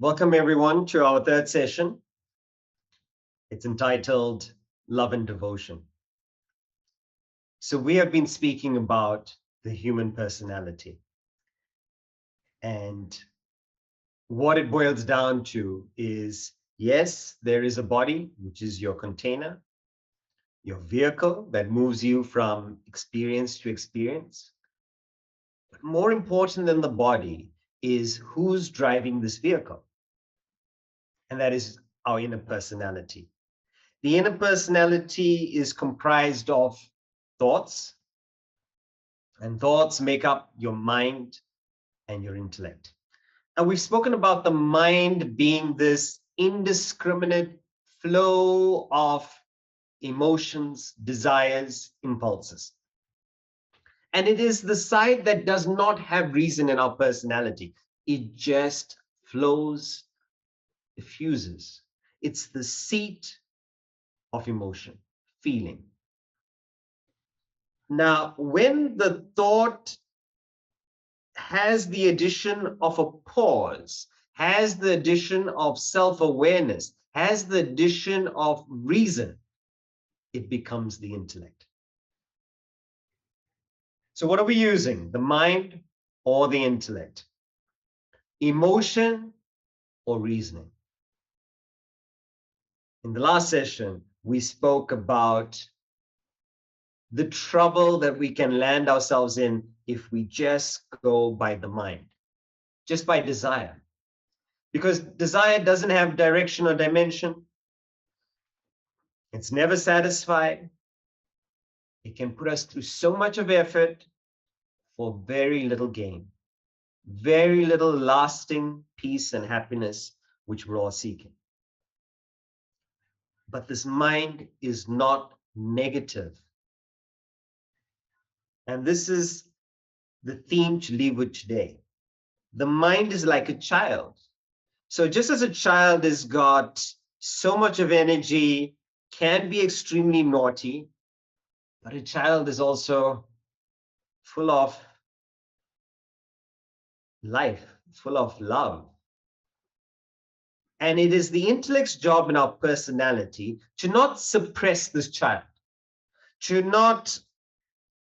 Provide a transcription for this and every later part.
Welcome everyone to our third session. It's entitled Love and Devotion. So we have been speaking about the human personality. And what it boils down to is, yes, there is a body, which is your container, your vehicle that moves you from experience to experience. But more important than the body is who's driving this vehicle. And that is our inner personality. The inner personality is comprised of thoughts, and thoughts make up your mind and your intellect. And we've spoken about the mind being this indiscriminate flow of emotions, desires, impulses. And it is the side that does not have reason in our personality. It just flows, diffuses. It's the seat of emotion, feeling. Now, when the thought has the addition of a pause, has the addition of self-awareness, has the addition of reason, it becomes the intellect. So what are we using? The mind or the intellect? Emotion or reasoning? In the last session, we spoke about the trouble that we can land ourselves in if we just go by the mind, just by desire. Because desire doesn't have direction or dimension. It's never satisfied. It can put us through so much of effort for very little gain, very little lasting peace and happiness, which we're all seeking. But this mind is not negative. And this is the theme to leave with today. The mind is like a child. So just as a child has got so much of energy, can be extremely naughty, but a child is also full of life, full of love. And it is the intellect's job in our personality to not suppress this child, to not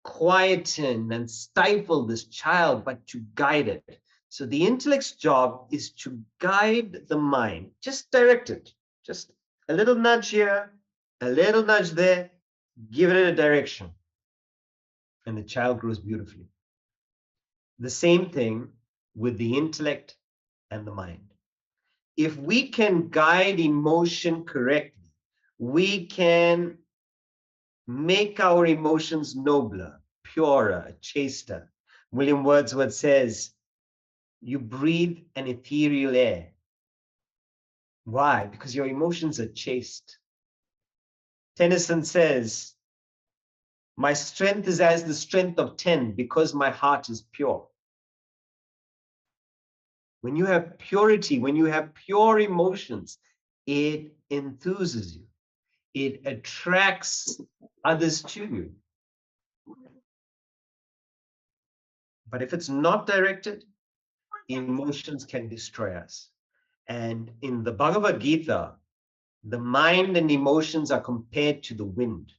quieten and stifle this child, but to guide it. So the intellect's job is to guide the mind, just direct it, just a little nudge here, a little nudge there, give it a direction. And the child grows beautifully. The same thing with the intellect and the mind. If we can guide emotion correctly, we can make our emotions nobler, purer, chaster. William Wordsworth says, you breathe an ethereal air. Why? Because your emotions are chaste. Tennyson says, my strength is as the strength of 10 because my heart is pure. When you have purity, when you have pure emotions, it enthuses you. It attracts others to you. But if it's not directed, emotions can destroy us. And in the Bhagavad Gita, the mind and emotions are compared to the wind.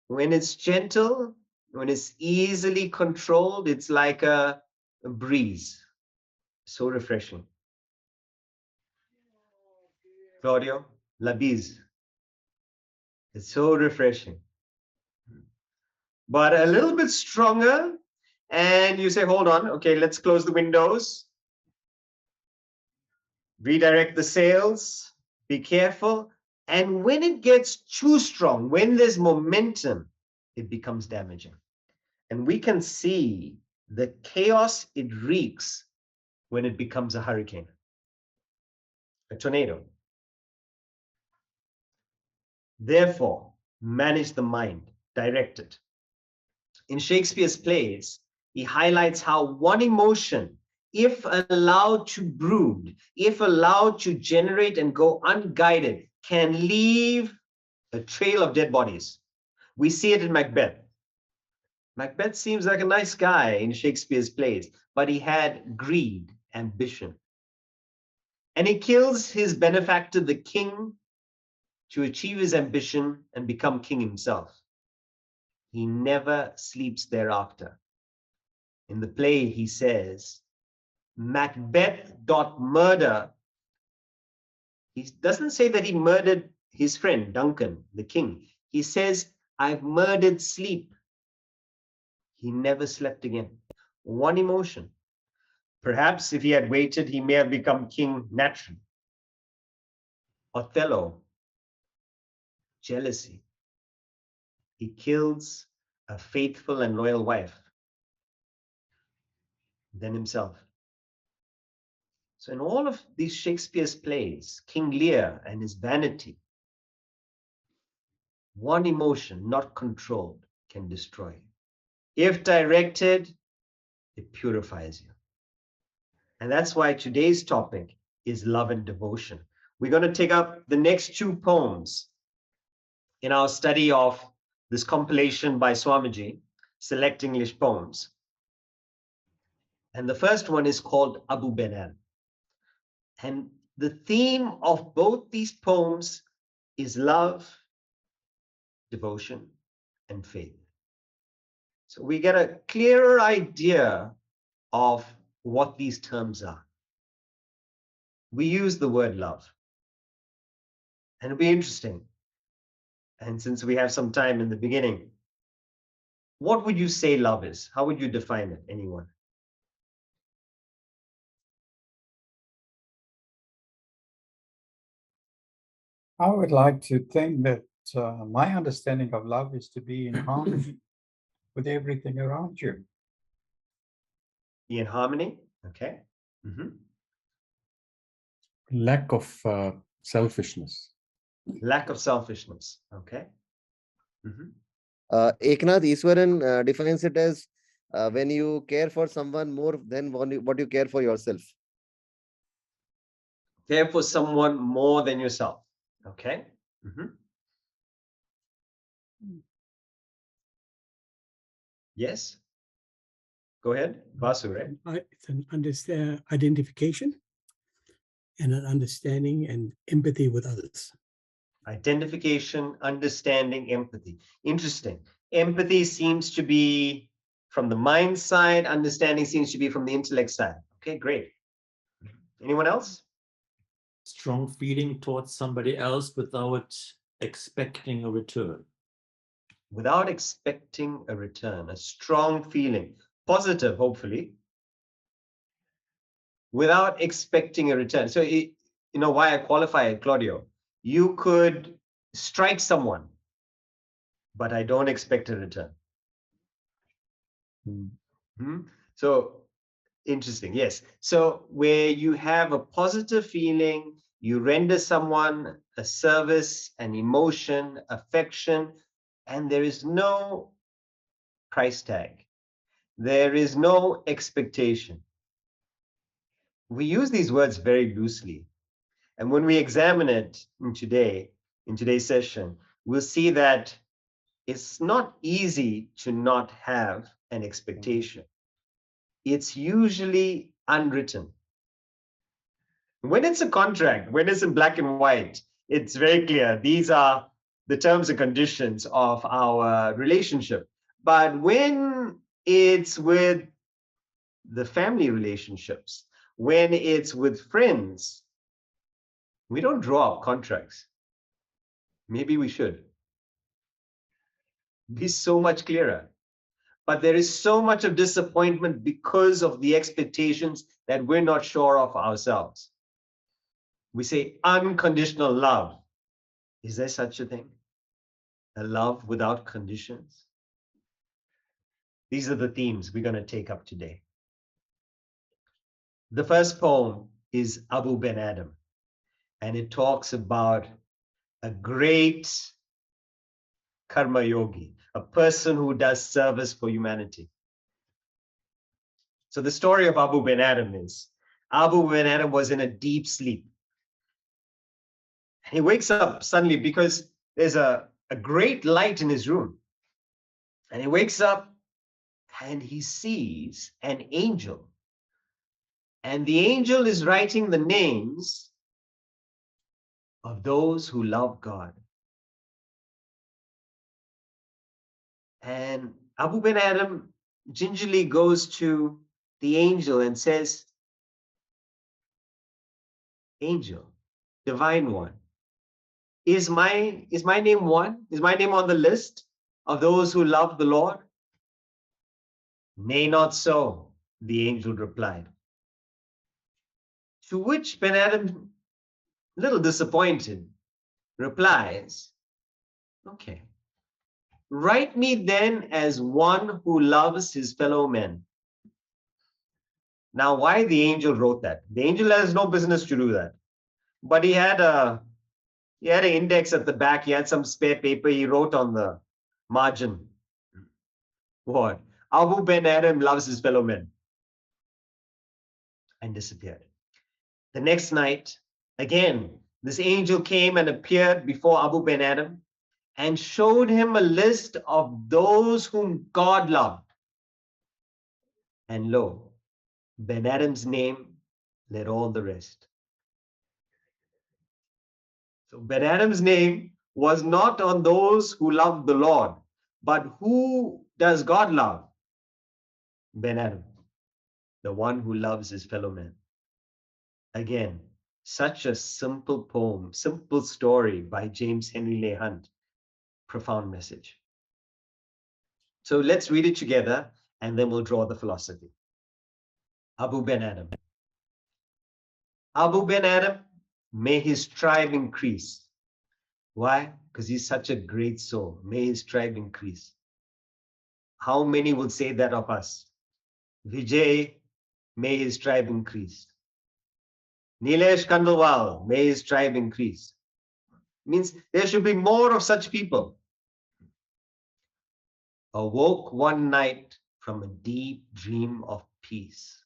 When it's gentle, when it's easily controlled, it's like a breeze. So refreshing. Claudio, la bise. It's so refreshing. But a little bit stronger, and you say, hold on, okay, let's close the windows. Redirect the sails, be careful. And when it gets too strong, when there's momentum, it becomes damaging. And we can see the chaos it wreaks when it becomes a hurricane, a tornado. Therefore, manage the mind, direct it. In Shakespeare's plays, he highlights how one emotion, if allowed to brood, if allowed to generate and go unguided, can leave a trail of dead bodies. We see it in Macbeth. Macbeth seems like a nice guy in Shakespeare's plays, but he had greed, ambition. And he kills his benefactor, the king, to achieve his ambition and become king himself. He never sleeps thereafter. In the play, he says, Macbeth doth murder. He doesn't say that he murdered his friend, Duncan, the king. He says, I've murdered sleep. He never slept again. One emotion. Perhaps if he had waited, he may have become king naturally. Othello, jealousy. He kills a faithful and loyal wife, then himself. So in all of these Shakespeare's plays, King Lear and his vanity, one emotion not controlled can destroy you. If directed, it purifies you. And that's why today's topic is love and devotion. We're going to take up the next two poems in our study of this compilation by Swamiji, Select English Poems. And the first one is called Abou Ben Adhem. And the theme of both these poems is love, devotion, and faith. So we get a clearer idea of what these terms are. We use the word love. And it'll be interesting. And since we have some time in the beginning, what would you say love is? How would you define it, anyone? I would like to think that my understanding of love is to be in harmony with everything around you. Be in harmony, okay. Lack of selfishness. Lack of selfishness, okay. Eknath Easwaran defines it as when you care for someone more than what you care for yourself. Care for someone more than yourself, okay. Yes, go ahead, Vasu, right? It's an identification and an understanding and empathy with others. Identification, understanding, empathy. Interesting. Empathy seems to be from the mind side, understanding seems to be from the intellect side. Okay, great. Anyone else? Strong feeling towards somebody else without expecting a return. Without expecting a return, a strong feeling, positive, hopefully, without expecting a return. So, you know why I qualify it, Claudio? You could strike someone, but I don't expect a return. So, interesting, yes. So, where you have a positive feeling, you render someone a service, an emotion, affection, and there is no price tag. There is no expectation. We use these words very loosely. And when we examine it in today's session, we'll see that it's not easy to not have an expectation. It's usually unwritten. When it's a contract, when it's in black and white, it's very clear. These are the terms and conditions of our relationship. But when it's with the family relationships, when it's with friends, we don't draw up contracts. Maybe we should. Be so much clearer. But there is so much of disappointment because of the expectations that we're not sure of ourselves. We say unconditional love. Is there such a thing? A love without conditions? These are the themes we're going to take up today. The first poem is Abou Ben Adhem, and it talks about a great karma yogi, a person who does service for humanity. So the story of Abou Ben Adhem is, Abou Ben Adhem was in a deep sleep. He wakes up suddenly because there's a great light in his room. And he wakes up and he sees an angel. And the angel is writing the names of those who love God. And Abou Ben Adhem gingerly goes to the angel and says, Angel, divine one, is my name one? Is my name on the list of those who love the Lord? Nay, not so, the angel replied. To which Ben Adhem, a little disappointed, replies, okay, write me then as one who loves his fellow men. Now, why the angel wrote that? The angel has no business to do that. But he had an index at the back. He had some spare paper. He wrote on the margin. What? Abou Ben Adhem loves his fellow men. And disappeared. The next night, again, this angel came and appeared before Abou Ben Adhem and showed him a list of those whom God loved. And lo, Ben Adhem's name led all the rest. So Ben Adhem's name was not on those who love the Lord, but who does God love? Ben Adhem, the one who loves his fellow man. Again, such a simple poem, simple story by James Henry Leigh Hunt. Profound message. So let's read it together and then we'll draw the philosophy. Abou Ben Adhem. Abou Ben Adhem, may his tribe increase. Why? Because he's such a great soul. May his tribe increase. How many would say that of us? Vijay, may his tribe increase. Nilesh Kandalwal, may his tribe increase. Means there should be more of such people. Awoke one night from a deep dream of peace.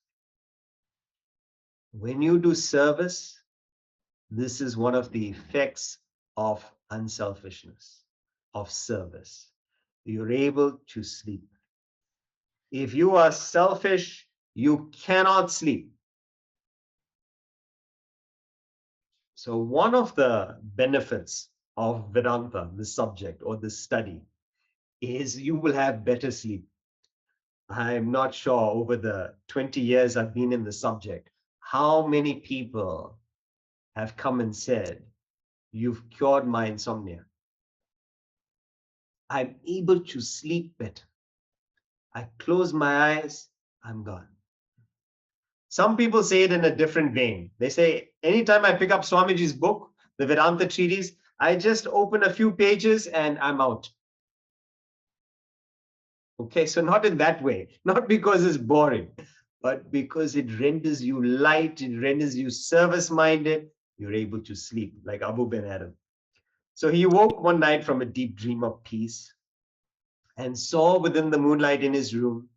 When you do service, this is one of the effects of unselfishness, of service. You're able to sleep. If you are selfish, you cannot sleep. So one of the benefits of Vedanta, this subject or this study, is you will have better sleep. I'm not sure over the 20 years I've been in the subject, how many people have come and said, you've cured my insomnia. I'm able to sleep better. I close my eyes, I'm gone. Some people say it in a different vein. They say, anytime I pick up Swamiji's book, the Vedanta treatise, I just open a few pages and I'm out. Okay, so not in that way, not because it's boring, but because it renders you light, it renders you service-minded, you're able to sleep, like Abou Ben Adhem. So he woke one night from a deep dream of peace and saw within the moonlight in his room,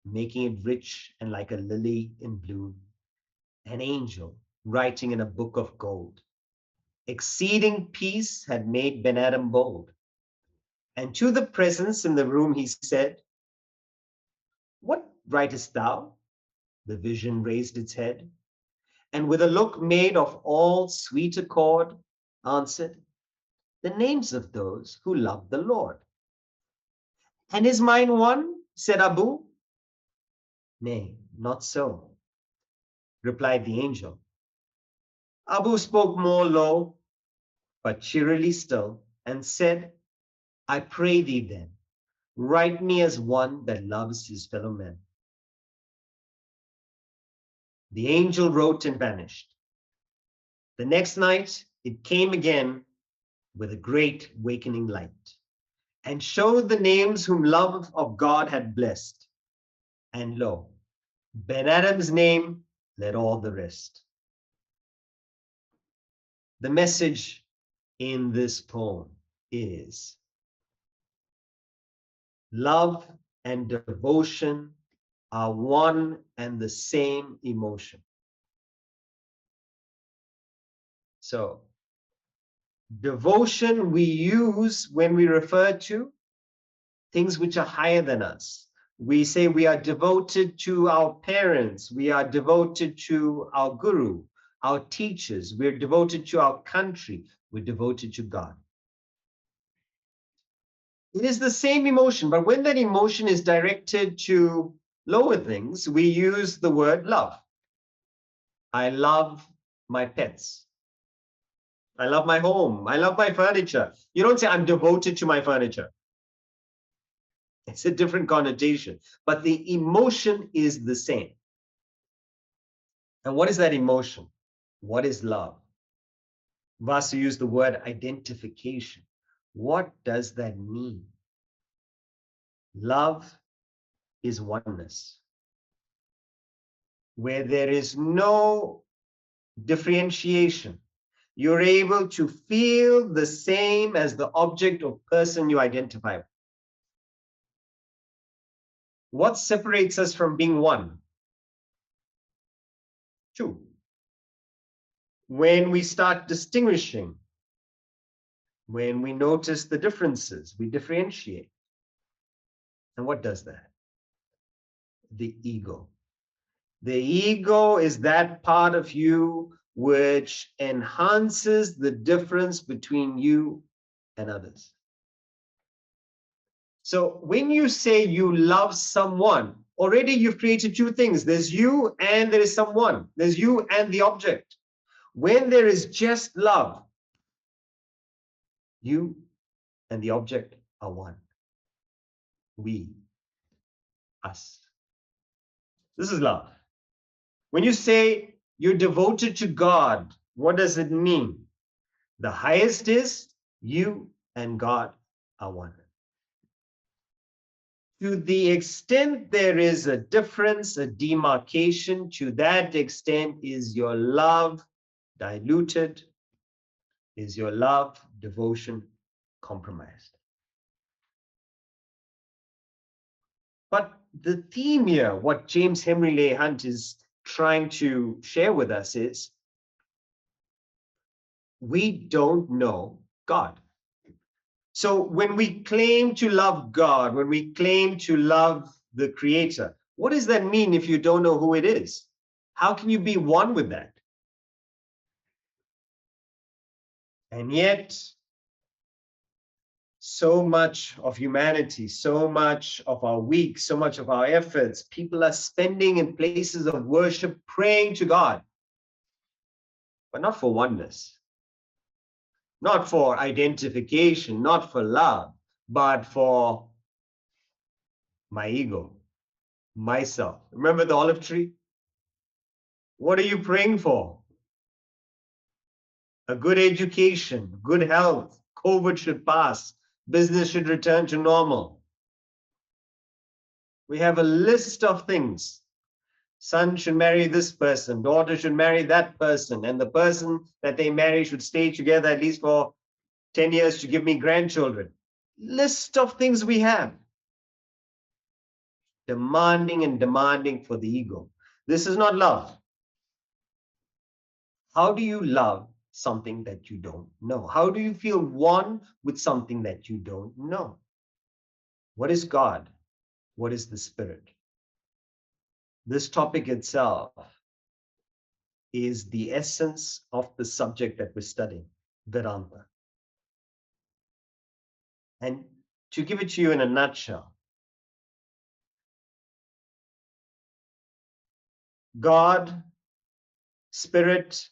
making it rich and like a lily in bloom, an angel writing in a book of gold. Exceeding peace had made Ben Adhem bold. And to the presence in the room he said, what writest thou? The vision raised its head, and with a look made of all sweet accord, answered, the names of those who love the Lord. And is mine one? Said Abou. Nay, not so, replied the angel. Abou spoke more low, but cheerily still, and said, I pray thee then, write me as one that loves his fellow men. The angel wrote and vanished. The next night it came again with a great wakening light, and showed the names whom love of God had blessed. And lo, Ben Adhem's name led all the rest. The message in this poem is love and devotion are one and the same emotion. So, devotion we use when we refer to things which are higher than us. We say we are devoted to our parents, we are devoted to our guru, our teachers, we're devoted to our country, We're devoted to God. It is the same emotion, but when that emotion is directed to lower things, we use the word love. I love my pets. I love my home. I love my furniture. You don't say, I'm devoted to my furniture. It's a different connotation, but the emotion is the same. And what is that emotion? What is love? Vasu used the word identification. What does that mean? Love is oneness, where there is no differentiation. You're able to feel the same as the object or person you identify with. What separates us from being one? Two. When we start distinguishing, when we notice the differences, we differentiate. And what does that? The ego. The ego is that part of you which enhances the difference between you and others. So when you say you love someone, already you've created two things. There's you and there is someone. There's you and the object. When there is just love, you and the object are one. We, us. This is love. When you say you're devoted to God, what does it mean? The highest is you and God are one. To the extent there is a difference, a demarcation, to that extent is your love diluted, is your love, devotion compromised. But the theme here, what James Henry Leigh Hunt is trying to share with us is, we don't know God. So when we claim to love God, when we claim to love the Creator, what does that mean if you don't know who it is? How can you be one with that? And yet, so much of humanity, so much of our week, so much of our efforts, people are spending in places of worship, praying to God, but not for oneness, not for identification, not for love, but for my ego, myself. Remember the olive tree? What are you praying for? A good education, good health, COVID should pass, business should return to normal. We have a list of things. Son should marry this person, daughter should marry that person, and the person that they marry should stay together at least for 10 years to give me grandchildren. List of things we have. Demanding and demanding for the ego. This is not love. How do you love something that you don't know? How do you feel one with something that you don't know? What is God? What is the Spirit? This topic itself is the essence of the subject that we're studying, Vedanta. And to give it to you in a nutshell, God, Spirit,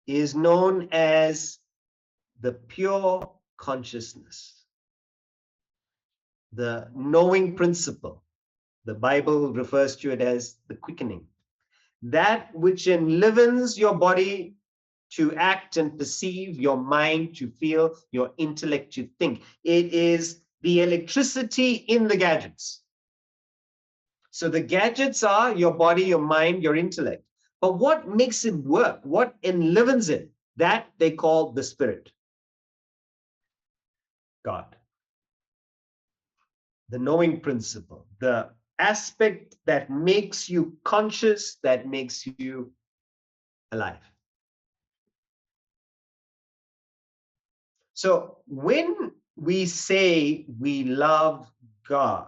is known as the pure consciousness, the knowing principle. The Bible refers to it as the quickening. That which enlivens your body to act and perceive, your mind to feel, your intellect to think. It is the electricity in the gadgets. So the gadgets are your body, your mind, your intellect. But what makes it work? What enlivens it? That they call the Spirit. God. The knowing principle, the aspect that makes you conscious, that makes you alive. So when we say we love God,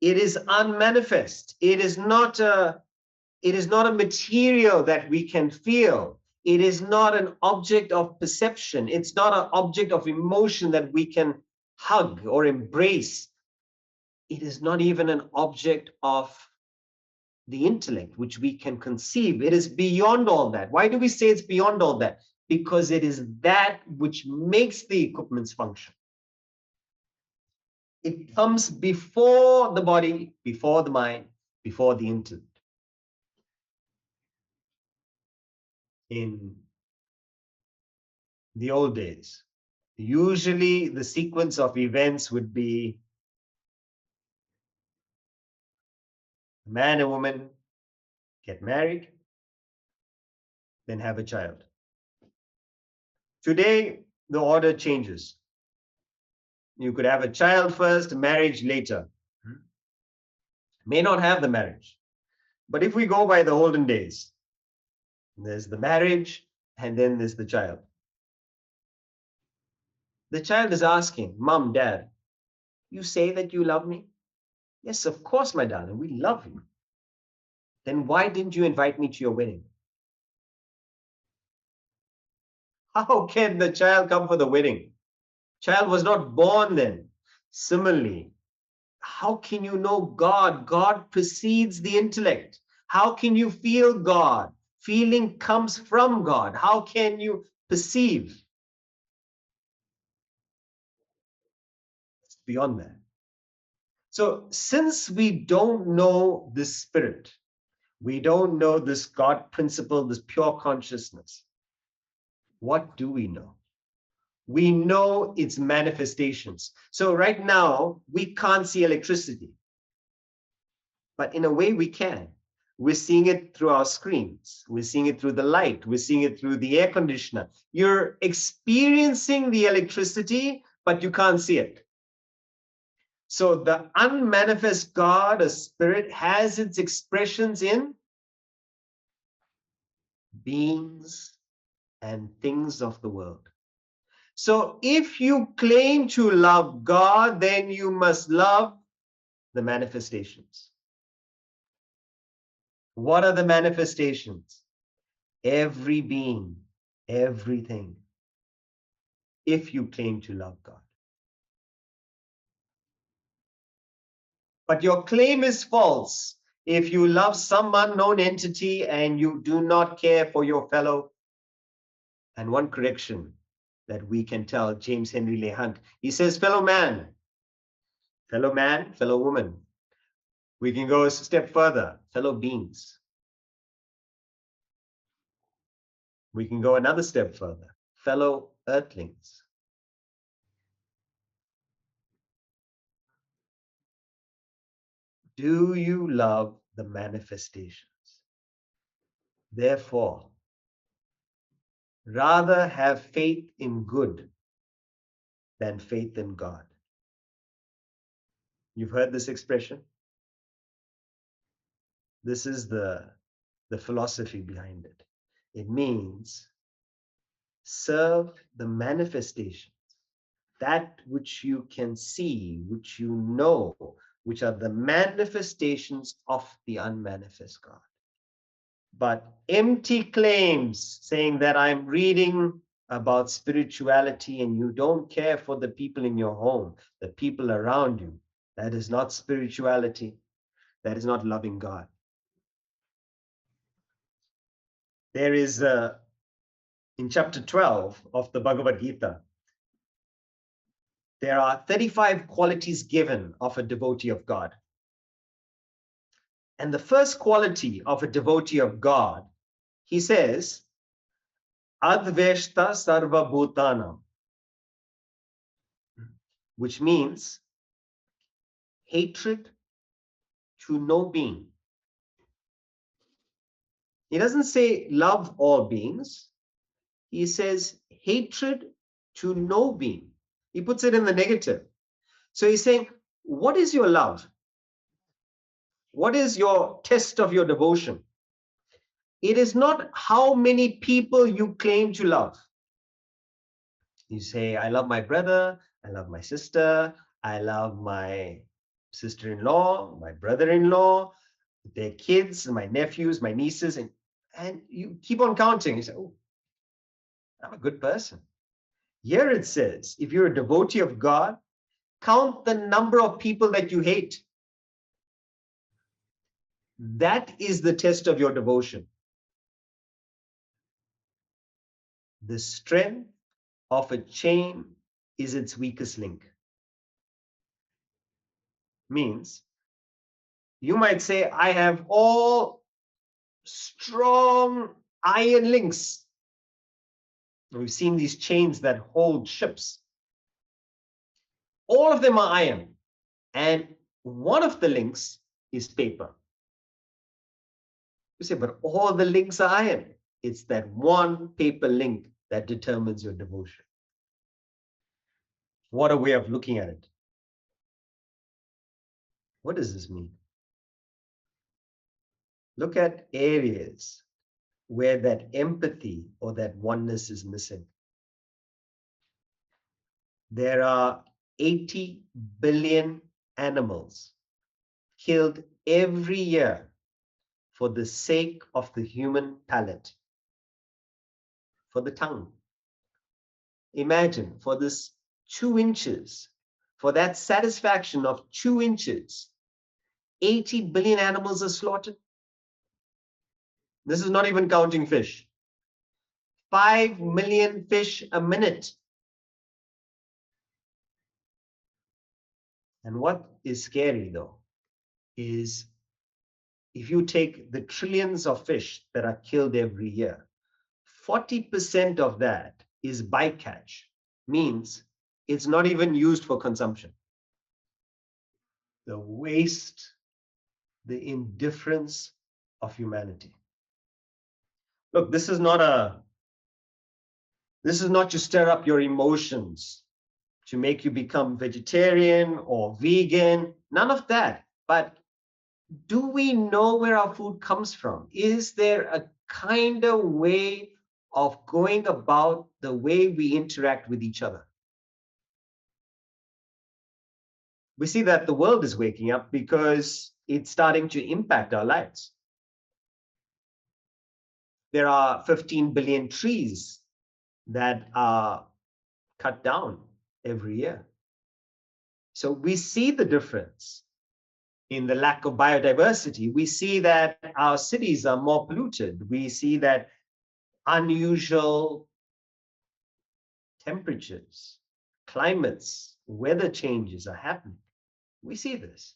it is unmanifest. It is not a material that we can feel. It is not an object of perception. It's not an object of emotion that we can hug or embrace. It is not even an object of the intellect, which we can conceive. It is beyond all that. Why do we say it's beyond all that? Because it is that which makes the equipments function. It comes before the body, before the mind, before the intellect. In the old days, usually the sequence of events would be a man and woman get married, then have a child. Today, the order changes. You could have a child first, marriage later. May not have the marriage. But if we go by the olden days, there's the marriage and then there's the child. The child is asking, Mom, Dad, you say that you love me? Yes, of course, my darling, we love you. Then why didn't you invite me to your wedding? How can the child come for the wedding? Child was not born then. Similarly, how can you know God? God precedes the intellect. How can you feel God? Feeling comes from God. How can you perceive? It's beyond that. So since we don't know this spirit, we don't know this God principle, this pure consciousness, what do we know? We know its manifestations. So right now, we can't see electricity. But in a way, we can. We're seeing it through our screens. We're seeing it through the light. We're seeing it through the air conditioner. You're experiencing the electricity, but you can't see it. So the unmanifest God, a spirit, has its expressions in beings and things of the world. So if you claim to love God, then you must love the manifestations. What are the manifestations? Every being, everything, if you claim to love God. But your claim is false if you love some unknown entity and you do not care for your fellow. And one correction that we can tell James Henry Leigh Hunt, he says, fellow man, fellow woman. We can go a step further, fellow beings. We can go another step further, fellow earthlings. Do you love the manifestations? Therefore, rather have faith in good than faith in God. You've heard this expression? This is the philosophy behind it. It means serve the manifestations, that which you can see, which you know, which are the manifestations of the unmanifest God. But empty claims saying that I'm reading about spirituality and you don't care for the people in your home, the people around you, that is not spirituality. That is not loving God. There is, in chapter 12 of the Bhagavad Gita, there are 35 qualities given of a devotee of God. And the first quality of a devotee of God, he says, Adveshta Sarva Bhutanam, which means hatred to no being. He doesn't say love all beings. He says hatred to no being. He puts it in the negative. So he's saying, what is your love? What is your test of your devotion? It is not how many people you claim to love. You say, I love my brother, I love my sister, I love my sister-in-law, my brother-in-law, their kids, my nephews, my nieces, and you keep on counting. You say, oh, I'm a good person. Here it says, if you're a devotee of God, count the number of people that you hate. That is the test of your devotion. The strength of a chain is its weakest link. Means you might say, I have all strong iron links. We've seen these chains that hold ships. All of them are iron. And one of the links is paper. You say, but all the links are iron. It's that one paper link that determines your devotion. What a way of looking at it. What does this mean? Look at areas where that empathy or that oneness is missing. There are 80 billion animals killed every year for the sake of the human palate, for the tongue. Imagine for this 2 inches, for that satisfaction of 2 inches, 80 billion animals are slaughtered. This is not even counting fish. 5 million fish a minute. And what is scary though, is if you take the trillions of fish that are killed every year, 40% of that is bycatch, means it's not even used for consumption. The waste, the indifference of humanity. Look, this is not to stir up your emotions, to make you become vegetarian or vegan, none of that. But do we know where our food comes from? Is there a kind of way of going about the way we interact with each other? We see that the world is waking up because it's starting to impact our lives. There are 15 billion trees that are cut down every year. So we see the difference in the lack of biodiversity. We see that our cities are more polluted. We see that unusual temperatures, climates, weather changes are happening. We see this.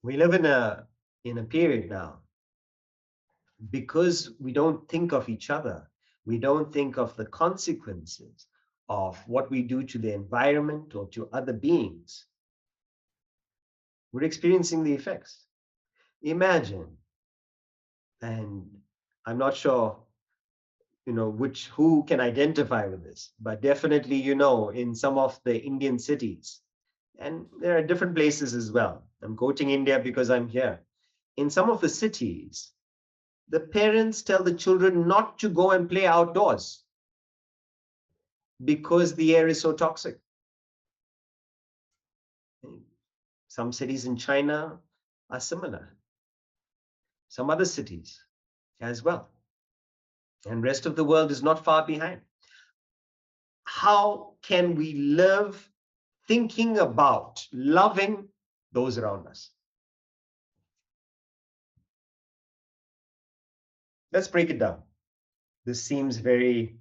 We live in a period now, because we don't think of each other, we don't think of the consequences of what we do to the environment or to other beings. We're experiencing the effects. Imagine, and I'm not sure, who can identify with this, but definitely, in some of the Indian cities, and there are different places as well. I'm quoting India because I'm here. In some of the cities, the parents tell the children not to go and play outdoors because the air is so toxic. Some cities in China are similar. Some other cities as well. And rest of the world is not far behind. How can we live thinking about loving those around us? Let's break it down. This seems very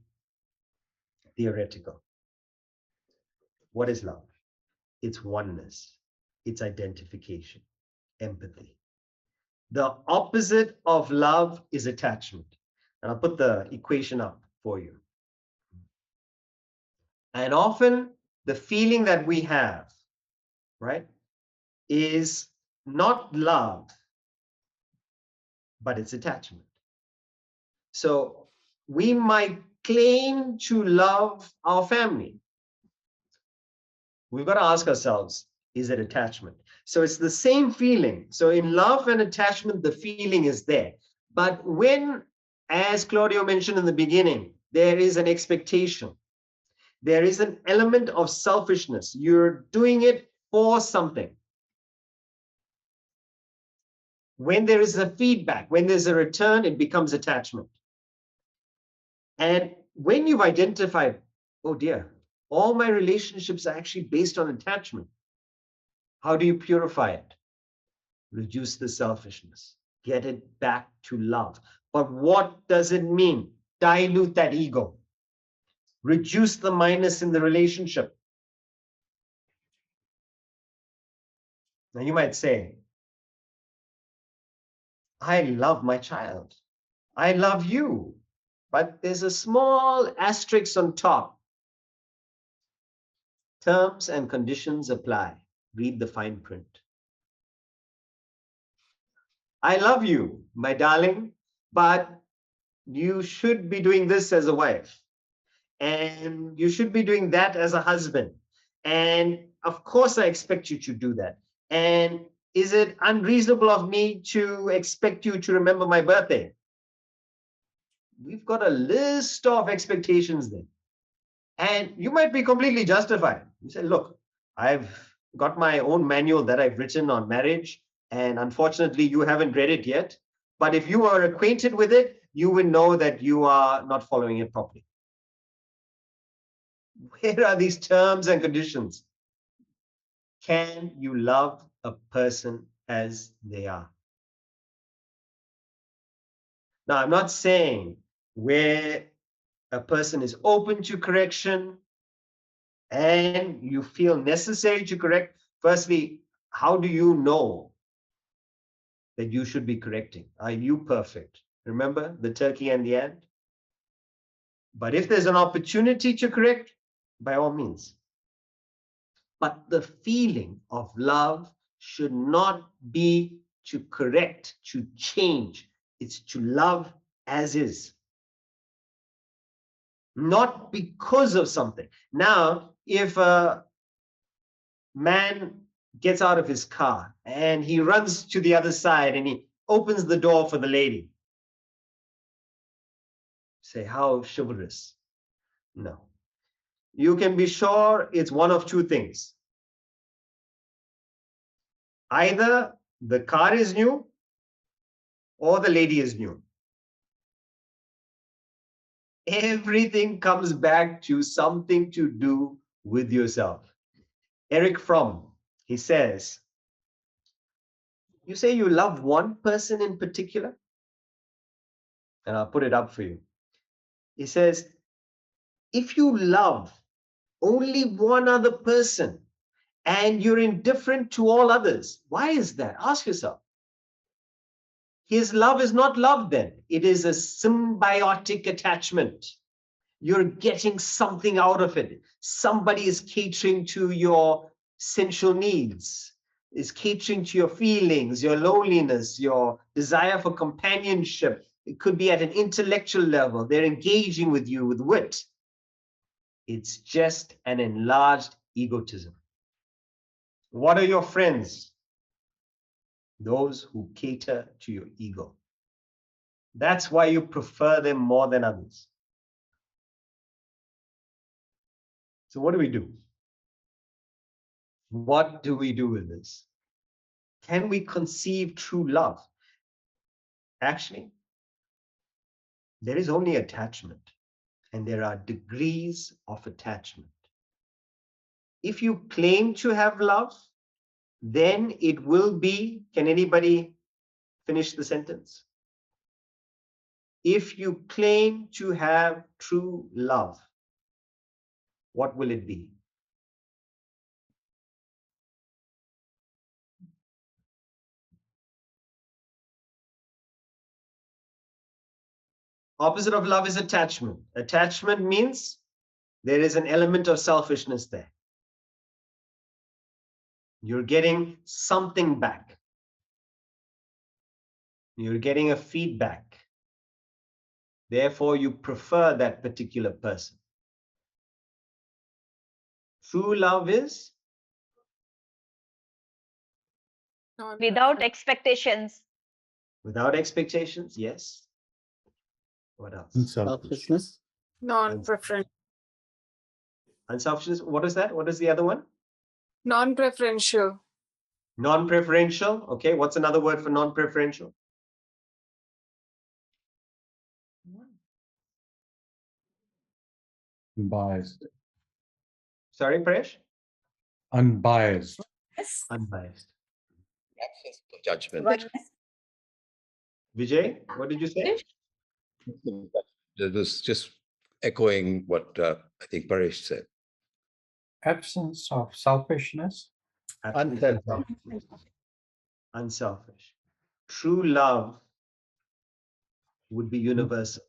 theoretical. What is love? It's oneness. It's identification, empathy. The opposite of love is attachment. And I'll put the equation up for you. And often the feeling that we have, right, is not love, but it's attachment. So we might claim to love our family. We've got to ask ourselves, is it attachment? So it's the same feeling. So in love and attachment, the feeling is there. But when, as Claudio mentioned in the beginning, there is an expectation, there is an element of selfishness. You're doing it for something. When there is a feedback, when there's a return, it becomes attachment. And when you've identified, oh dear, all my relationships are actually based on attachment, how do you purify it? Reduce the selfishness, get it back to love. But what does it mean? Dilute that ego, reduce the minus in the relationship. Now you might say, I love my child, I love you, but there's a small asterisk on top. Terms and conditions apply. Read the fine print. I love you, my darling, but you should be doing this as a wife, and you should be doing that as a husband. And of course, I expect you to do that. And is it unreasonable of me to expect you to remember my birthday? We've got a list of expectations there. And you might be completely justified. You say, look, I've got my own manual that I've written on marriage, and unfortunately, you haven't read it yet. But if you are acquainted with it, you will know that you are not following it properly. Where are these terms and conditions? Can you love a person as they are? Now, I'm not saying where a person is open to correction and you feel necessary to correct. Firstly, how do you know that you should be correcting? Are you perfect? Remember the turkey and the ant? But if there's an opportunity to correct, by all means. But the feeling of love should not be to correct, to change. It's to love as is. Not because of something. Now, if a man gets out of his car and he runs to the other side and he opens the door for the lady, say, how chivalrous. No. You can be sure it's one of two things. Either the car is new or the lady is new. Everything comes back to something to do with yourself. Eric Fromm, he says, you say you love one person in particular? And I'll put it up for you. He says, if you love only one other person and you're indifferent to all others, why is that? Ask yourself. His love is not love then. It is a symbiotic attachment. You're getting something out of it. Somebody is catering to your sensual needs, is catering to your feelings, your loneliness, your desire for companionship. It could be at an intellectual level. They're engaging with you with wit. It's just an enlarged egotism. What are your friends? Those who cater to your ego. That's why you prefer them more than others. So what do we do? What do we do with this? Can we conceive true love? Actually, there is only attachment, and there are degrees of attachment. If you claim to have love, then it will be, can anybody finish the sentence? If you claim to have true love, what will it be? Opposite of love is attachment. Attachment means there is an element of selfishness there. You're getting something back. You're getting a feedback. Therefore, you prefer that particular person. True love is? Without expectations. Without expectations, yes. What else? Unselfish. Non-preferential. Unselfishness. What is that? What is the other one? Non-preferential. Non-preferential. Okay, what's another word for non-preferential? Unbiased. Sorry, Paresh? Unbiased. Unbiased. Absence of judgment. Vijay, what did you say? It was just echoing what I think Paresh said. Absence of selfishness. Unselfish. Unselfish. True love would be universal.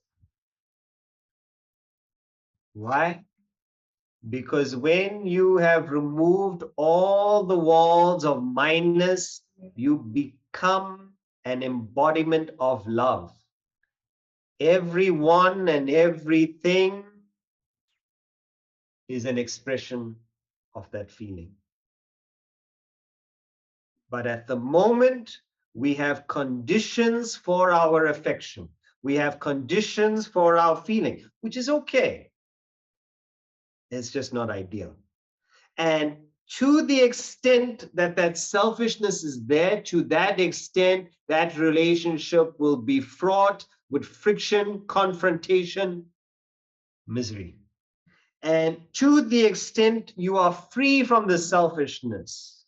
Why? Because when you have removed all the walls of mindness, you become an embodiment of love. Everyone and everything is an expression of that feeling. But at the moment, we have conditions for our affection. We have conditions for our feeling, which is okay. It's just not ideal. And to the extent that that selfishness is there, to that extent, that relationship will be fraught with friction, confrontation, misery. And to the extent you are free from the selfishness,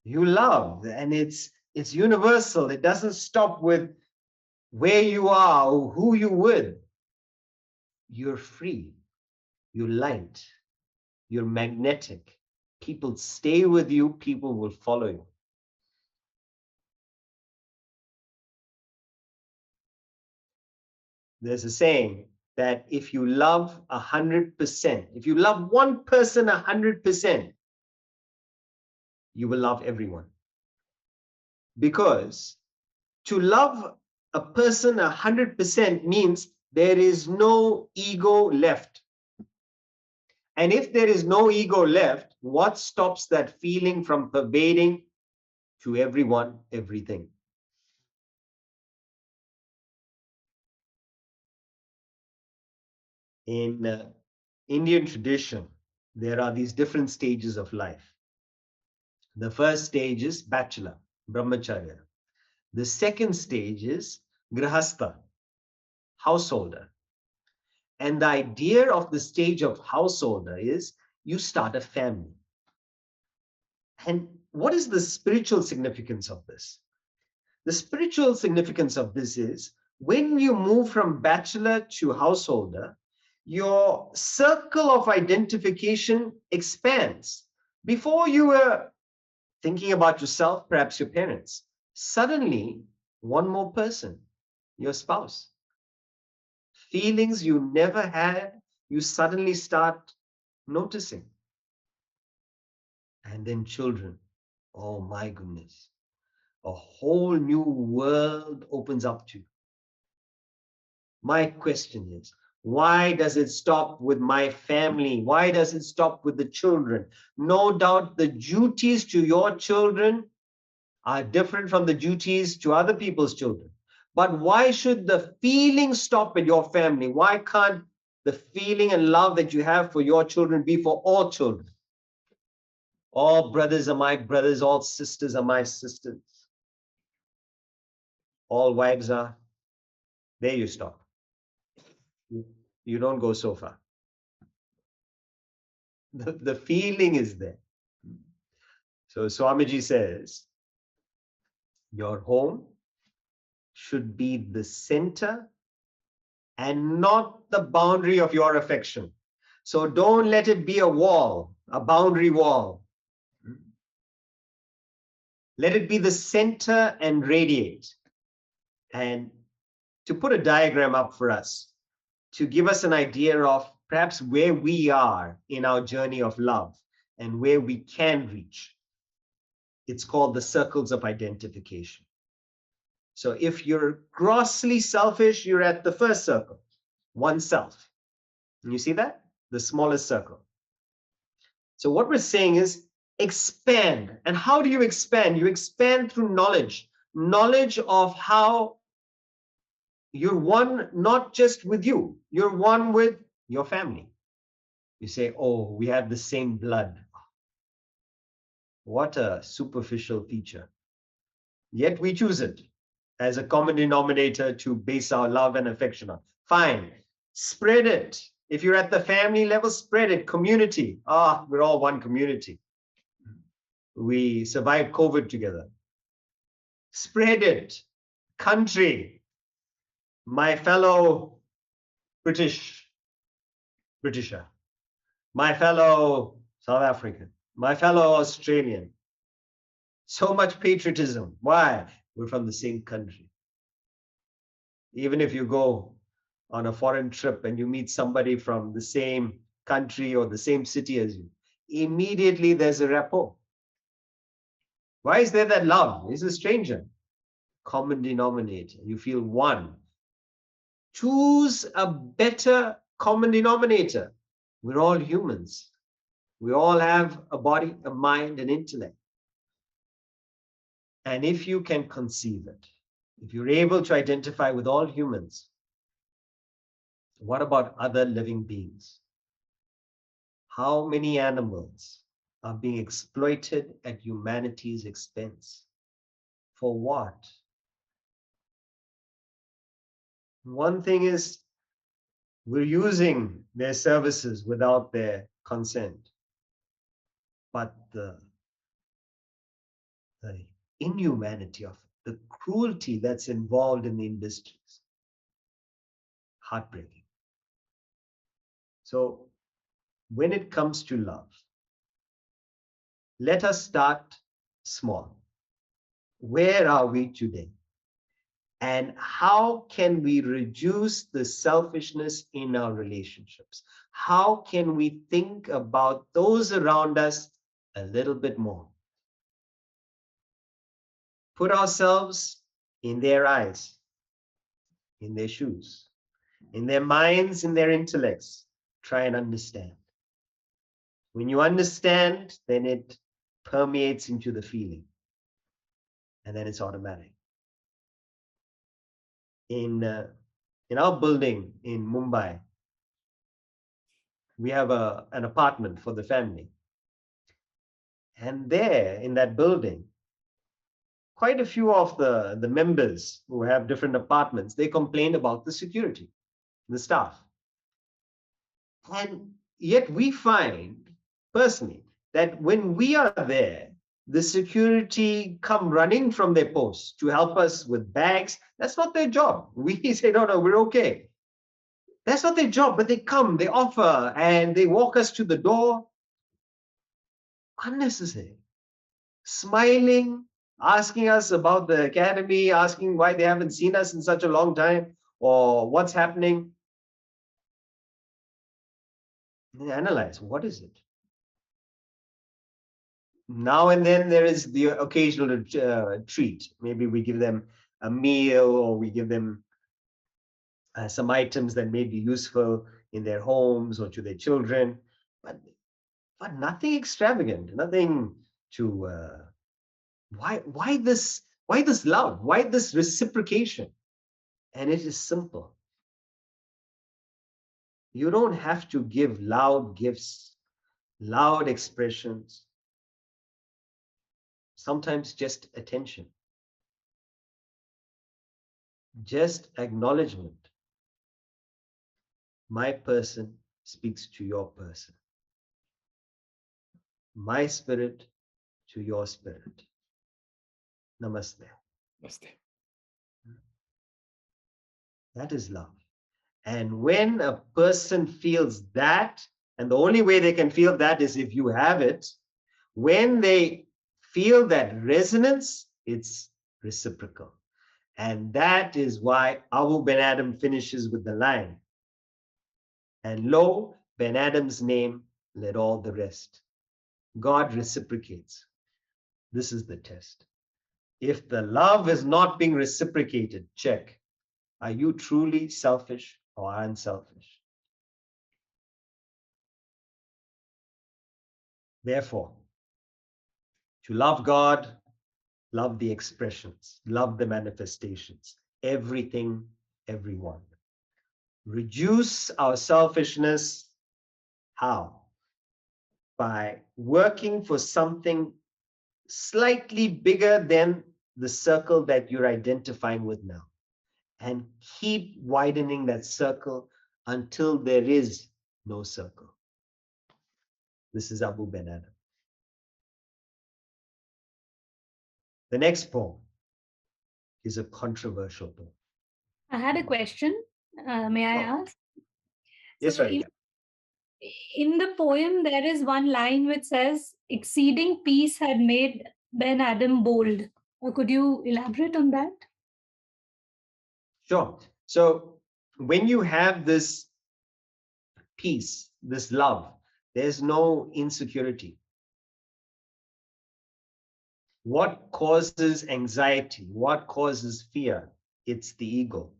you love, and it's universal. It doesn't stop with where you are or who you with. You're free, you're light, you're magnetic. People stay with you, people will follow you. There's a saying that if you love 100%, if you love one person 100%, you will love everyone. Because to love a person 100% means there is no ego left. And if there is no ego left, what stops that feeling from pervading to everyone, everything? In Indian tradition, there are these different stages of life. The first stage is bachelor, brahmacharya. The second stage is grihastha, householder. And the idea of the stage of householder is you start a family. And what is the spiritual significance of this? The spiritual significance of this is when you move from bachelor to householder, your circle of identification expands. Before you were thinking about yourself, perhaps your parents. Suddenly, one more person, your spouse. Feelings you never had, you suddenly start noticing. And then children. Oh my goodness. A whole new world opens up to you. My question is, why does it stop with my family? Why does it stop with the children? No doubt the duties to your children are different from the duties to other people's children. But why should the feeling stop at your family? Why can't the feeling and love that you have for your children be for all children? All brothers are my brothers, all sisters are my sisters. All wives are, there you stop. You don't go so far. The feeling is there. So Swamiji says, your home should be the center and not the boundary of your affection. So don't let it be a wall, a boundary wall. Let it be the center and radiate. And to put a diagram up for us, to give us an idea of perhaps where we are in our journey of love and where we can reach. It's called the circles of identification. So if you're grossly selfish, you're at the first circle, oneself. You see that? The smallest circle. So what we're saying is expand. And how do you expand? You expand through knowledge. Knowledge of how you're one, not just with you, you're one with your family. You say, oh, we have the same blood. What a superficial feature. Yet we choose it as a common denominator to base our love and affection on. Fine, spread it. If you're at the family level, spread it. Community. We're all one community. We survived COVID together. Spread it. Country. My fellow Britisher. My fellow South African. My fellow Australian. So much patriotism. Why? We're from the same country. Even if you go on a foreign trip and you meet somebody from the same country or the same city as you, immediately there's a rapport. Why is there that love? He's a stranger. Common denominator. You feel one. Choose a better common denominator. We're all humans. We all have a body, a mind, an intellect. And if you can conceive it, if you're able to identify with all humans, what about other living beings? How many animals are being exploited at humanity's expense? For what? One thing is, we're using their services without their consent. But the inhumanity of it, the cruelty that's involved in the industries, heartbreaking. So when it comes to love, let us start small. Where are we today? And how can we reduce the selfishness in our relationships? How can we think about those around us a little bit more? Put ourselves in their eyes, in their shoes, in their minds, in their intellects. Try and understand. When you understand, then it permeates into the feeling. And then it's automatic. In our building in Mumbai, we have an apartment for the family. And there in that building, quite a few of the members who have different apartments, they complained about the security, the staff. And yet we find, personally, that when we are there, the security come running from their posts to help us with bags. That's not their job. We say, no, we're okay. That's not their job, but they come, they offer, and they walk us to the door. Unnecessary. Smiling, asking us about the academy, asking why they haven't seen us in such a long time, or what's happening. They analyze, what is it? Now and then there is the occasional treat. Maybe we give them a meal, or we give them some items that may be useful in their homes or to their children, but nothing extravagant, nothing to why this love, why this reciprocation? And it is simple. You don't have to give loud gifts, loud expressions. Sometimes just attention, just acknowledgement. My person speaks to your person. My spirit to your spirit. Namaste. Namaste. That is love. And when a person feels that, and the only way they can feel that is if you have it, when they feel that resonance, it's reciprocal. And that is why Abou Ben Adhem finishes with the line, and lo, Ben Adhem's name led all the rest. God reciprocates. This is the test. If the love is not being reciprocated, check. Are you truly selfish or unselfish? Therefore, to love God, love the expressions, love the manifestations, everything, everyone. Reduce our selfishness. How? By working for something slightly bigger than the circle that you're identifying with now. And keep widening that circle until there is no circle. This is Abou Ben Adhem. The next poem is a controversial poem. I had a question. May I ask? Yes, So Radhika. in the poem, there is one line which says, exceeding peace had made Ben Adhem bold. Could you elaborate on that? Sure. So when you have this peace, this love, there's no insecurity. What causes anxiety? What causes fear? It's the ego.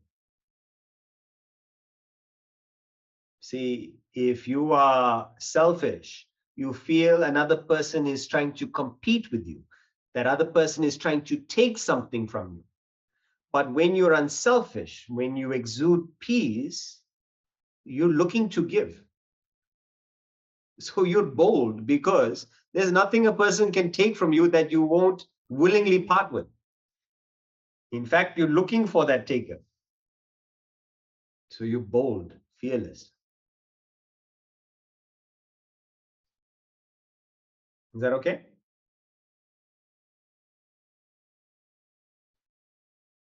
See, if you are selfish, you feel another person is trying to compete with you, that other person is trying to take something from you. But when you're unselfish, when you exude peace, you're looking to give. So you're bold because there's nothing a person can take from you that you won't willingly part with. In fact, you're looking for that taker. So you're bold, fearless. Is that okay?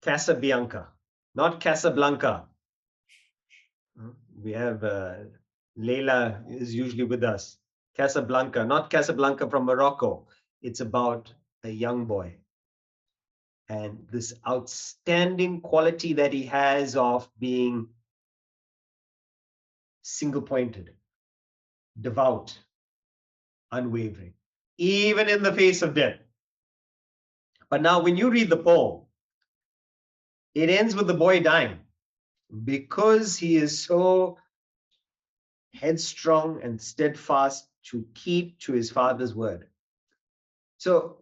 Casabianca, not Casablanca. We have Leila is usually with us. Casablanca, not Casablanca from Morocco. It's about a young boy. And this outstanding quality that he has of being single-pointed, devout, unwavering, even in the face of death. But now when you read the poem, it ends with the boy dying because he is so headstrong and steadfast to keep to his father's word. So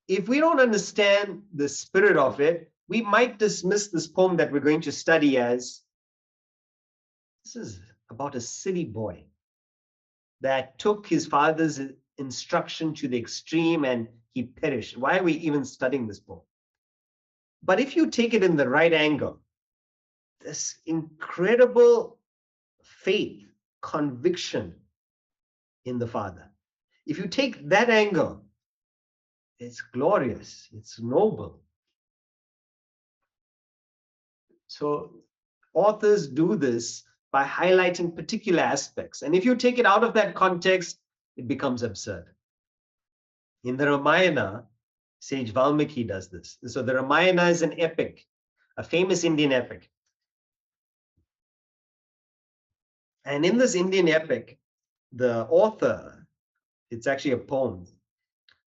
if we don't understand the spirit of it, we might dismiss this poem that we're going to study as, this is about a silly boy that took his father's instruction to the extreme and he perished. Why are we even studying this poem? But if you take it in the right angle, this incredible faith, conviction in the Father. If you take that angle, it's glorious, it's noble. So authors do this by highlighting particular aspects. And if you take it out of that context, it becomes absurd. In the Ramayana, Sage Valmiki does this. So the Ramayana is an epic, a famous Indian epic. And in this Indian epic, the author, it's actually a poem,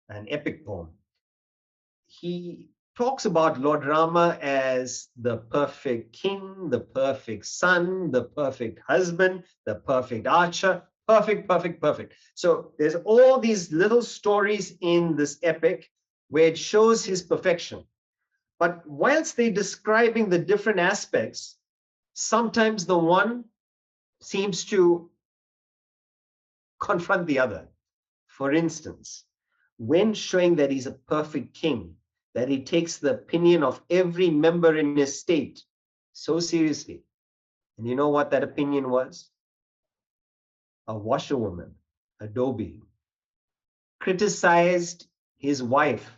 an epic poem. He talks about Lord Rama as the perfect king, the perfect son, the perfect husband, the perfect archer, perfect, perfect, perfect. So there's all these little stories in this epic where it shows his perfection. But whilst they're describing the different aspects, sometimes the one seems to confront the other. For instance, when showing that he's a perfect king, that he takes the opinion of every member in his state so seriously. And you know what that opinion was? A washerwoman, Adobe, criticized his wife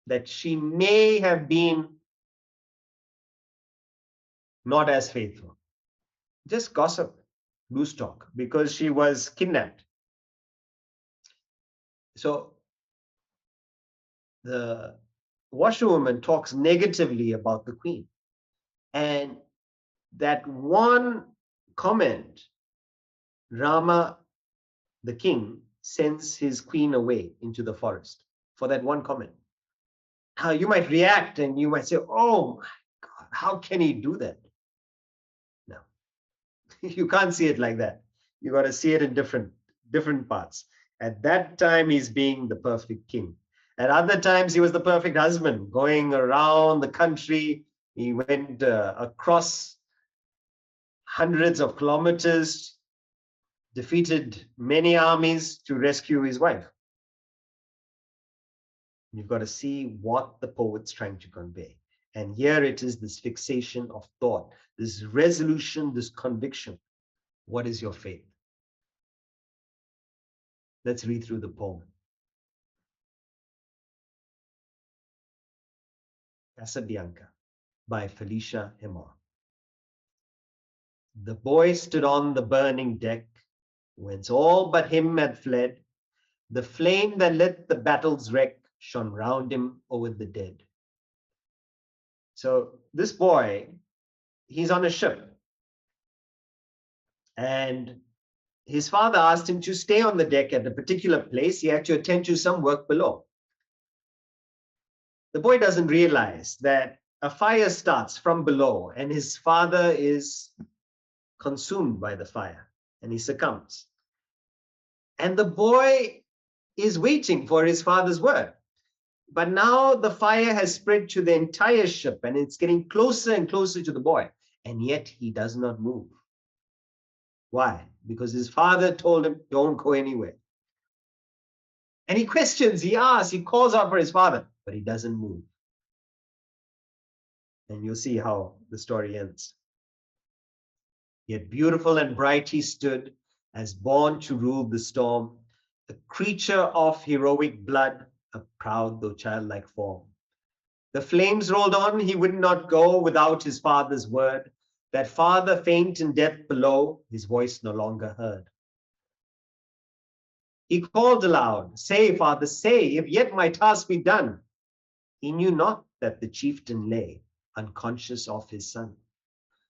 that she may have been not as faithful. Just gossip, loose talk, because she was kidnapped. So the washerwoman talks negatively about the queen. And that one comment, Rama, the king, sends his queen away into the forest for that one comment. Now you might react and you might say, oh my God, how can he do that? No, you can't see it like that. You got to see it in different parts. At that time, he's being the perfect king. At other times, he was the perfect husband, going around the country. He went across hundreds of kilometers, defeated many armies to rescue his wife. You've got to see what the poet's trying to convey. And here it is, this fixation of thought, this resolution, this conviction. What is your faith? Let's read through the poem. Casabianca by Felicia Hemor. The boy stood on the burning deck, whence all but him had fled. The flame that lit the battle's wreck shone round him over the dead. So this boy, he's on a ship. And his father asked him to stay on the deck at a particular place. He had to attend to some work below. The boy doesn't realize that a fire starts from below and his father is consumed by the fire and he succumbs. And the boy is waiting for his father's word. But now the fire has spread to the entire ship and it's getting closer and closer to the boy. And yet he does not move. Why? Because his father told him, don't go anywhere. And he questions, he asks, he calls out for his father, but he doesn't move. And you'll see how the story ends. Yet beautiful and bright he stood, as born to rule the storm, a creature of heroic blood, a proud though childlike form. The flames rolled on, he would not go without his father's word. That father faint in death below, his voice no longer heard. He called aloud, say, father, say, if yet my task be done. He knew not that the chieftain lay, unconscious of his son.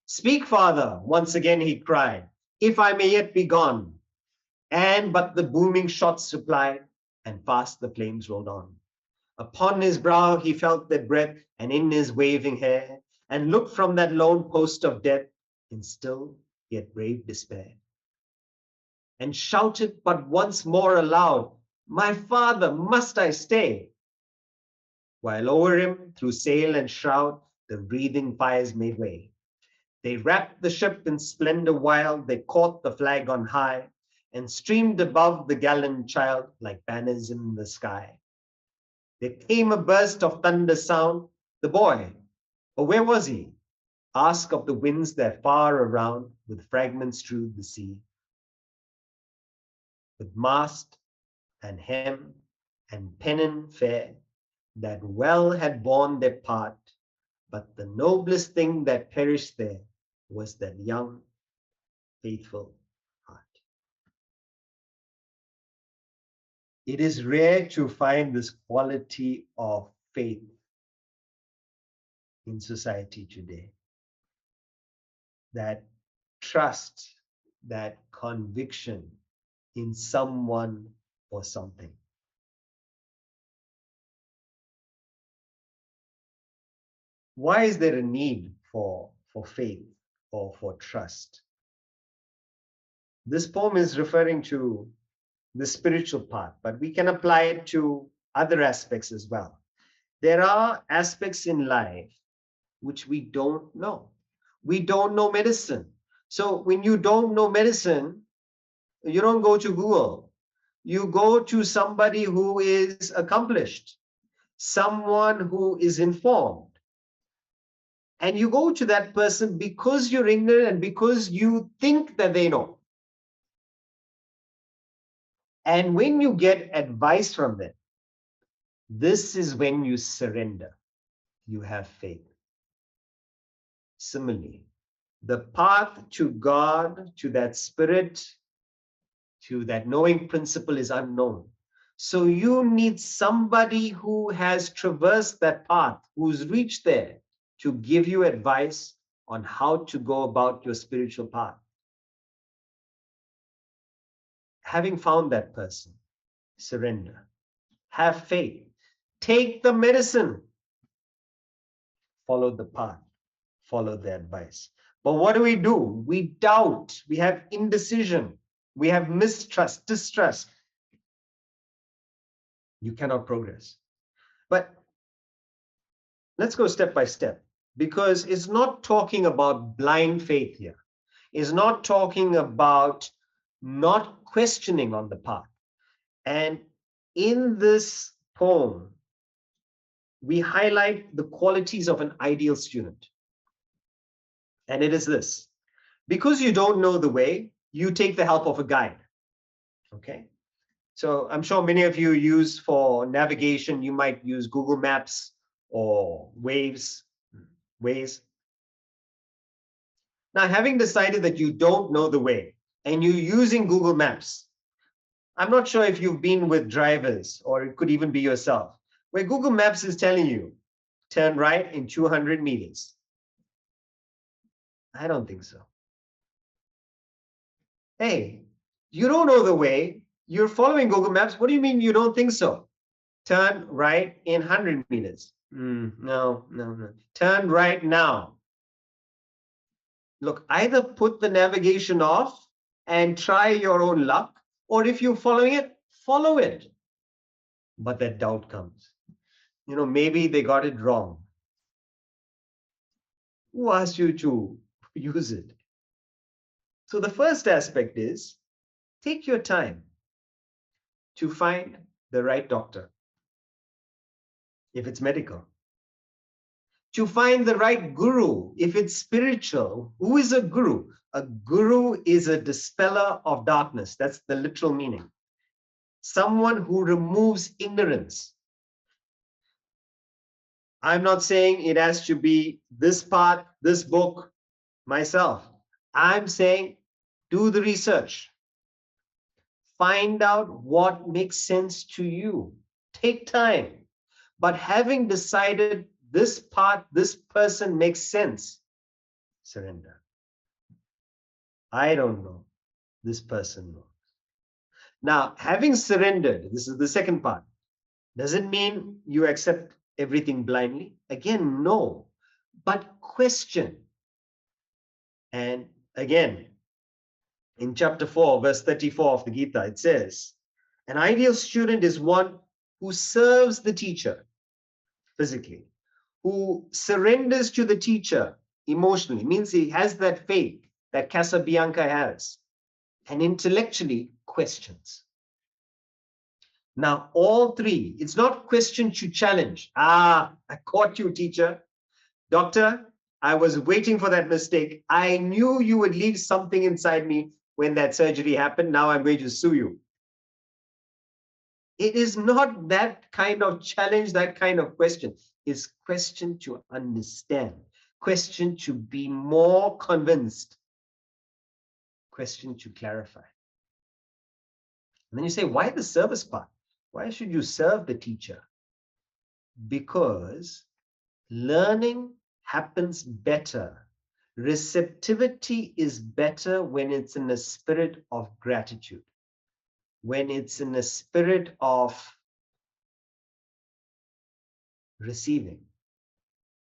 Speak, father, once again he cried, if I may yet be gone. And but the booming shots replied, and fast the flames rolled on. Upon his brow he felt their breath, and in his waving hair, and looked from that lone post of death in still yet brave despair. And shouted but once more aloud, my father, must I stay? While over him, through sail and shroud, the breathing fires made way. They wrapped the ship in splendor wild, they caught the flag on high, and streamed above the gallant child like banners in the sky. There came a burst of thunder sound. The boy, oh, where was he? Ask of the winds that far around with fragments strewed the sea. With mast and hem and pennon fair, that well had borne their part, but the noblest thing that perished there was that young, faithful heart. It is rare to find this quality of faith in society today. That trust, that conviction in someone or something. Why is there a need for faith or for trust? This poem is referring to the spiritual part, but we can apply it to other aspects as well. There are aspects in life which we don't know. We don't know medicine. So when you don't know medicine, you don't go to Google. You go to somebody who is accomplished, someone who is informed. And you go to that person because you're ignorant and because you think that they know. And when you get advice from them, this is when you surrender. You have faith. Similarly, the path to God, to that spirit, to that knowing principle is unknown. So you need somebody who has traversed that path, who's reached there to give you advice on how to go about your spiritual path. Having found that person, surrender. Have faith. Take the medicine. Follow the path. Follow the advice. But what do? We doubt. We have indecision. We have mistrust, distrust. You cannot progress. But let's go step by step, because it's not talking about blind faith here. It's not talking about not questioning on the path. And in this poem, we highlight the qualities of an ideal student. And it is this: because you don't know the way, you take the help of a guide. Okay. So I'm sure many of you use for navigation, you might use Google Maps or Waze. Now, having decided that you don't know the way and you're using Google Maps, I'm not sure if you've been with drivers, or it could even be yourself, where Google Maps is telling you, turn right in 200 meters. I don't think so. Hey, you don't know the way. You're following Google Maps. What do you mean you don't think so? Turn right in 100 meters. No. Turn right now. Look, either put the navigation off and try your own luck, or if you're following it, follow it. But that doubt comes. Maybe they got it wrong. Who asked you to use it? So the first aspect is, take your time to find the right doctor, if it's medical. To find the right guru, if it's spiritual. Who is a guru? A guru is a dispeller of darkness. That's the literal meaning. Someone who removes ignorance. I'm not saying it has to be this part, this book, myself. I'm saying do the research. Find out what makes sense to you. Take time. But having decided this part, this person makes sense, surrender. I don't know. This person knows. Now, having surrendered, this is the second part. Does it mean you accept everything blindly? Again, no. But question. And again, in chapter 4, verse 34 of the Gita, it says, an ideal student is one who serves the teacher physically, who surrenders to the teacher emotionally, means he has that faith that Casabianca has, and intellectually questions. Now, all three, it's not question to challenge. I caught you, teacher. Doctor, I was waiting for that mistake. I knew you would leave something inside me when that surgery happened. Now I'm going to sue you. It is not that kind of challenge, that kind of question. It's question to understand, question to be more convinced, question to clarify. And then you say, why the service part? Why should you serve the teacher? Because learning happens better. Receptivity is better when it's in a spirit of gratitude, when it's in a spirit of receiving.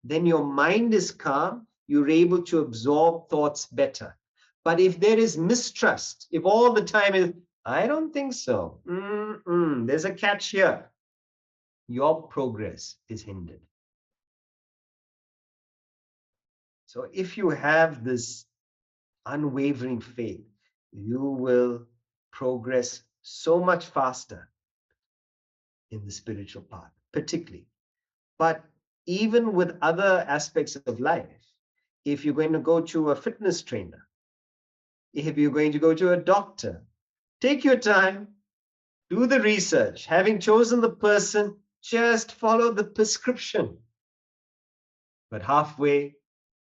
Then your mind is calm, you're able to absorb thoughts better. But if there is mistrust, if all the time is, I don't think so, there's a catch here, your progress is hindered. So if you have this unwavering faith, you will progress so much faster in the spiritual path, particularly. But even with other aspects of life, if you're going to go to a fitness trainer, if you're going to go to a doctor, take your time, do the research. Having chosen the person, just follow the prescription. But halfway,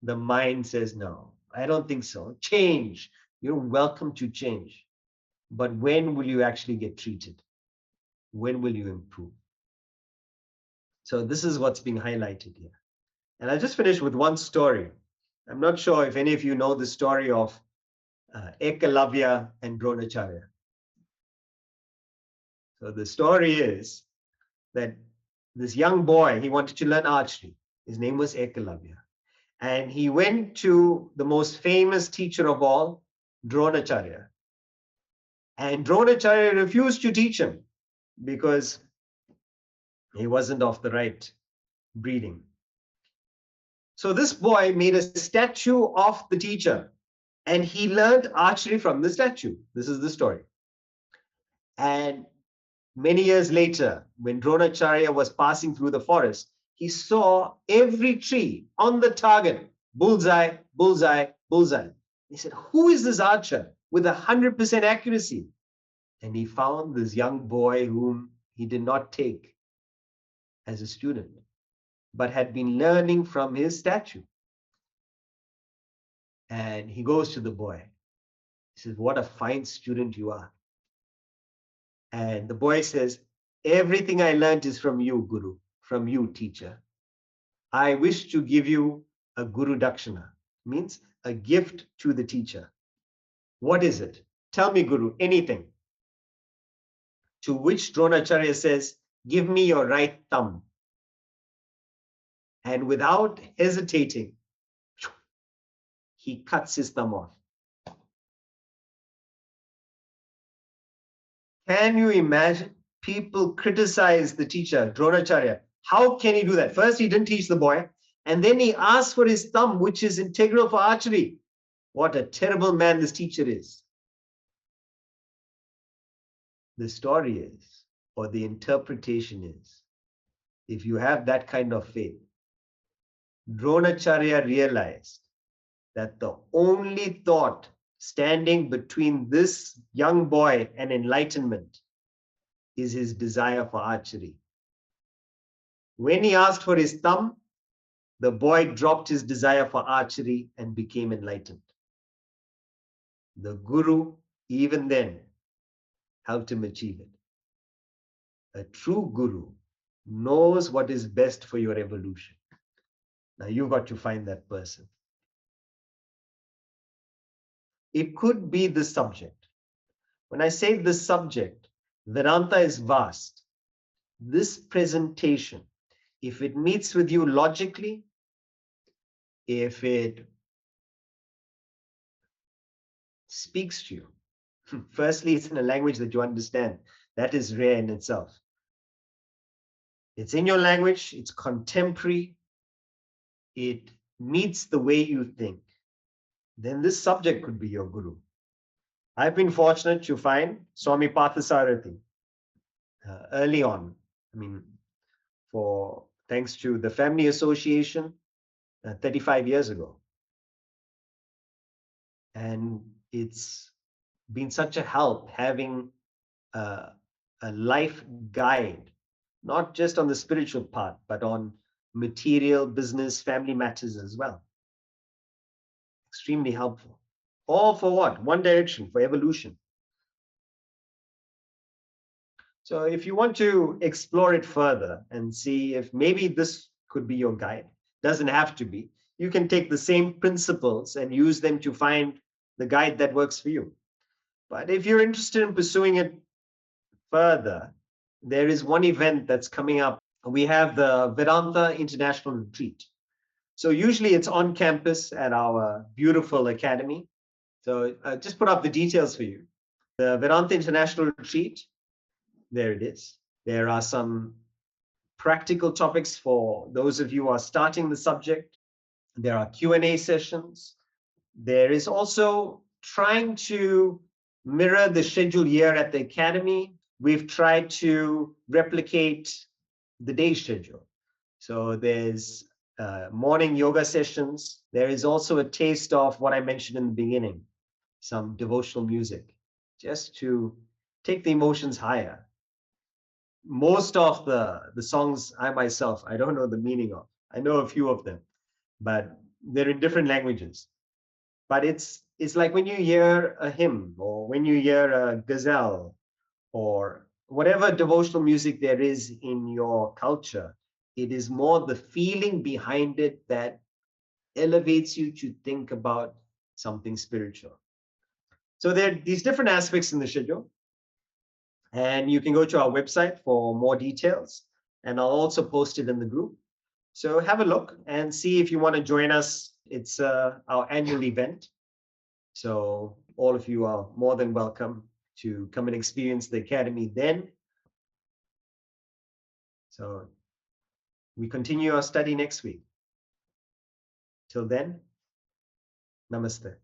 the mind says, no, I don't think so. Change. You're welcome to change. But when will you actually get treated? When will you improve? So this is what's being highlighted here. And I'll just finish with one story. I'm not sure if any of you know the story of Ekalavya and Dronacharya. So the story is that this young boy, he wanted to learn archery. His name was Ekalavya. And he went to the most famous teacher of all, Dronacharya. And Dronacharya refused to teach him because he wasn't of the right breeding. So this boy made a statue of the teacher and he learned archery from the statue. This is the story. And many years later, when Dronacharya was passing through the forest, he saw every tree on the target, bullseye, bullseye, bullseye. He said, who is this archer? with 100% accuracy. And he found this young boy whom he did not take as a student, but had been learning from his statue. And he goes to the boy. He says, "What a fine student you are." And the boy says, "Everything I learned is from you, Guru, from you, teacher. I wish to give you a Guru Dakshina," means a gift to the teacher. "What is it? Tell me, Guru, anything." To which Dronacharya says, "Give me your right thumb." And without hesitating, he cuts his thumb off. Can you imagine? People criticize the teacher, Dronacharya. How can he do that? First, he didn't teach the boy, and then he asked for his thumb, which is integral for archery. What a terrible man this teacher is. The story is, or the interpretation is, if you have that kind of faith, Dronacharya realized that the only thought standing between this young boy and enlightenment is his desire for archery. When he asked for his thumb, the boy dropped his desire for archery and became enlightened. The Guru, even then, helped him achieve it. A true Guru knows what is best for your evolution. Now you've got to find that person. It could be the subject. When I say the subject, Vedanta is vast. This presentation, if it meets with you logically, if it speaks to you, firstly, it's in a language that you understand. That is rare in itself. It's in your language, it's contemporary, it meets the way you think. Then this subject could be your Guru. I've been fortunate to find Swami Parthasarathi early on. I mean, thanks to the Family Association 35 years ago. And it's been such a help having a life guide, not just on the spiritual part, but on material, business, family matters as well. Extremely helpful. All for what? One direction, for evolution. So if you want to explore it further and see if maybe this could be your guide, doesn't have to be. You can take the same principles and use them to find the guide that works for you. But if you're interested in pursuing it further, there is one event that's coming up. We have the Vedanta International Retreat. So usually it's on campus at our beautiful academy. So just put up the details for you. The Vedanta International Retreat, there it is. There are some practical topics for those of you who are starting the subject. There are Q&A sessions. There is also trying to mirror the schedule here at the academy. We've tried to replicate the day schedule. So there's morning yoga sessions. There is also a taste of what I mentioned in the beginning, some devotional music, just to take the emotions higher. Most of the songs I myself, I don't know the meaning of. I know a few of them, but they're in different languages. But it's like when you hear a hymn or when you hear a ghazal or whatever devotional music there is in your culture, it is more the feeling behind it that elevates you to think about something spiritual. So there are these different aspects in the schedule. And you can go to our website for more details. And I'll also post it in the group. So have a look and see if you want to join us. It's our annual event. So all of you are more than welcome to come and experience the academy then. So we continue our study next week. Till then, namaste.